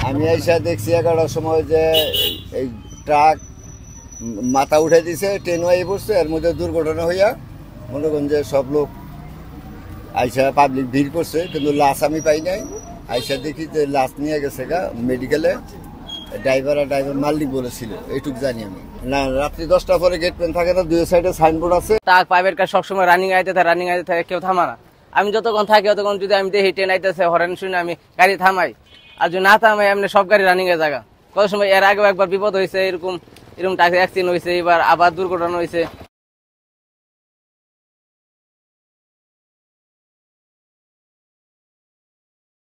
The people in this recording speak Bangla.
আমি এসে দেখছি 11টার সময় যে এই ট্রাক মাথা উঠে দিছে, ট্রেন হয়ে পড়ছে, এর মধ্যে দুর্ঘটনা হইয়া মনে করেন যে সব লোক আইসা পাবলিক ভিড় করছে, কিন্তু লাশ আমি পাই নাই। আইসা দেখি যে লাশ নিয়ে গেছে গা মেডিকেলে, ড্রাইভার মালিক বলেছিল, এইটুক জানি আমি। না, রাত্রি 10টার পরে গেট পেন থাকে না, দুই সাইডে সাইনবোর্ড আছে। ট্রাক প্রাইভেট কার সবসময় রানিং আইতে থাকে, কেউ থামা না। আমি যতক্ষণ থাকি ততক্ষণ যদি আমি দেখি ট্রেন আইতেছে, হরেন শুনে আমি গাড়ি থামাই, আর যদি না থামাই এমনি সব গাড়ি রানিং এর জায়গা। কত সময় এর আগেও একবার বিপদ হয়েছে, এরকম ট্রাক অ্যাক্সিডেন্ট হয়েছে, এবার আবার দুর্ঘটনা হয়েছে।